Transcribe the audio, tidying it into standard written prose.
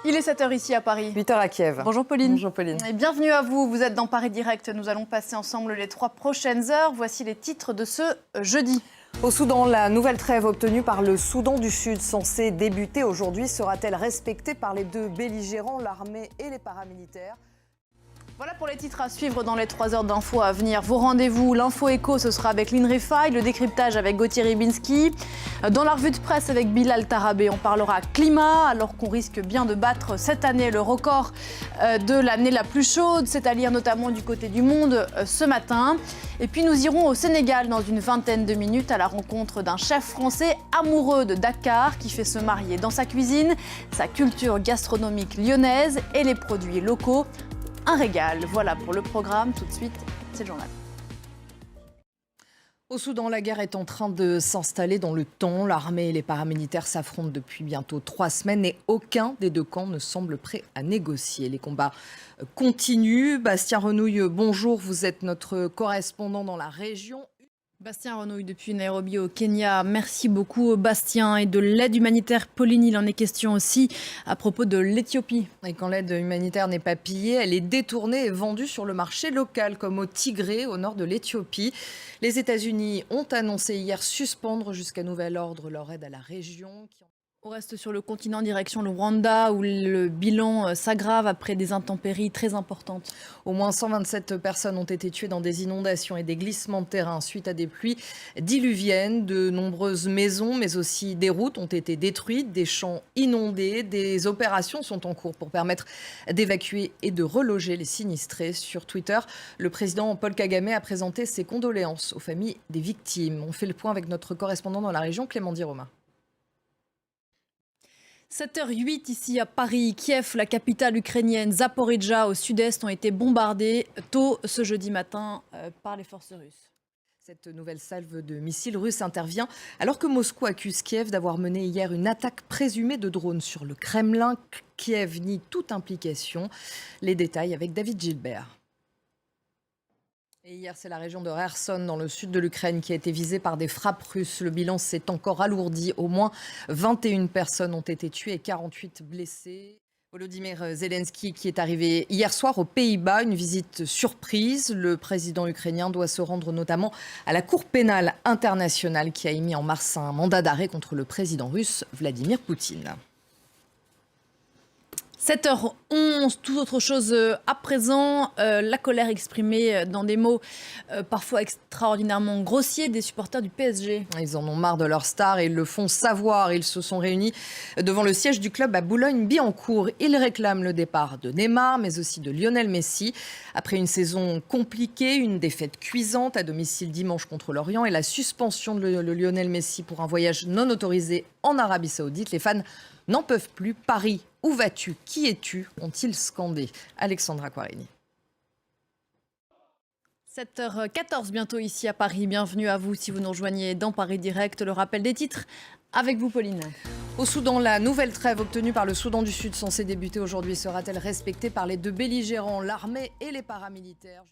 Il est 7h ici à Paris. 8h à Kiev. Bonjour Pauline. Bonjour Pauline. Et bienvenue à vous, vous êtes dans Paris Direct. Nous allons passer ensemble les 3 prochaines heures. Voici les titres de ce jeudi. Au Soudan, la nouvelle trêve obtenue par le Soudan du Sud, censée débuter aujourd'hui, sera-t-elle respectée par les deux belligérants, l'armée et les paramilitaires ? Voilà pour les titres à suivre dans les 3 heures d'infos à venir. Vos rendez-vous, l'info écho, ce sera avec Lynn Rifaille, le décryptage avec Gauthier Ribinski. Dans la revue de presse avec Bilal Tarabé, on parlera climat, alors qu'on risque bien de battre cette année le record de l'année la plus chaude. C'est à lire notamment du côté du Monde ce matin. Et puis nous irons au Sénégal dans une vingtaine de minutes à la rencontre d'un chef français amoureux de Dakar qui fait se marier dans sa cuisine, sa culture gastronomique lyonnaise et les produits locaux. Un régal. Voilà pour le programme. Tout de suite, c'est le journal. Au Soudan, la guerre est en train de s'installer dans le temps. L'armée et les paramilitaires s'affrontent depuis bientôt 3 semaines et aucun des deux camps ne semble prêt à négocier. Les combats continuent. Bastien Renouille, bonjour. Vous êtes notre correspondant dans la région. Bastien Renouille depuis Nairobi au Kenya. Merci beaucoup Bastien. Et de l'aide humanitaire, Pauline, il en est question aussi à propos de l'Éthiopie. Et quand l'aide humanitaire n'est pas pillée, elle est détournée et vendue sur le marché local, comme au Tigré, au nord de l'Éthiopie. Les États-Unis ont annoncé hier suspendre jusqu'à nouvel ordre leur aide à la région. On reste sur le continent, direction le Rwanda, où le bilan s'aggrave après des intempéries très importantes. Au moins 127 personnes ont été tuées dans des inondations et des glissements de terrain suite à des pluies diluviennes. De nombreuses maisons, mais aussi des routes ont été détruites, des champs inondés. Des opérations sont en cours pour permettre d'évacuer et de reloger les sinistrés. Sur Twitter, le président Paul Kagame a présenté ses condoléances aux familles des victimes. On fait le point avec notre correspondant dans la région, Clément Diroma. 7h08 ici à Paris. Kiev, la capitale ukrainienne, Zaporijjia au sud-est ont été bombardées tôt ce jeudi matin par les forces russes. Cette nouvelle salve de missiles russes intervient alors que Moscou accuse Kiev d'avoir mené hier une attaque présumée de drones sur le Kremlin. Kiev nie toute implication. Les détails avec David Gilbert. Et hier, c'est la région de Kherson, dans le sud de l'Ukraine, qui a été visée par des frappes russes. Le bilan s'est encore alourdi. Au moins 21 personnes ont été tuées et 48 blessées. Volodymyr Zelensky, qui est arrivé hier soir aux Pays-Bas, une visite surprise. Le président ukrainien doit se rendre notamment à la Cour pénale internationale qui a émis en mars un mandat d'arrêt contre le président russe Vladimir Poutine. 7h11, tout autre chose à présent, la colère exprimée dans des mots parfois extraordinairement grossiers des supporters du PSG. Ils en ont marre de leur star et ils le font savoir. Ils se sont réunis devant le siège du club à Boulogne-Billancourt. Ils réclament le départ de Neymar, mais aussi de Lionel Messi. Après une saison compliquée, une défaite cuisante à domicile dimanche contre l'Orient et la suspension de Lionel Messi pour un voyage non autorisé en Arabie Saoudite, les fans n'en peuvent plus. Paris, où vas-tu ? Qui es-tu ? Ont-ils scandé. Alexandra Quarini. 7h14 bientôt ici à Paris. Bienvenue à vous si vous nous rejoignez dans Paris Direct. Le rappel des titres avec vous, Pauline. Au Soudan, la nouvelle trêve obtenue par le Soudan du Sud censée débuter aujourd'hui sera-t-elle respectée par les deux belligérants, l'armée et les paramilitaires ?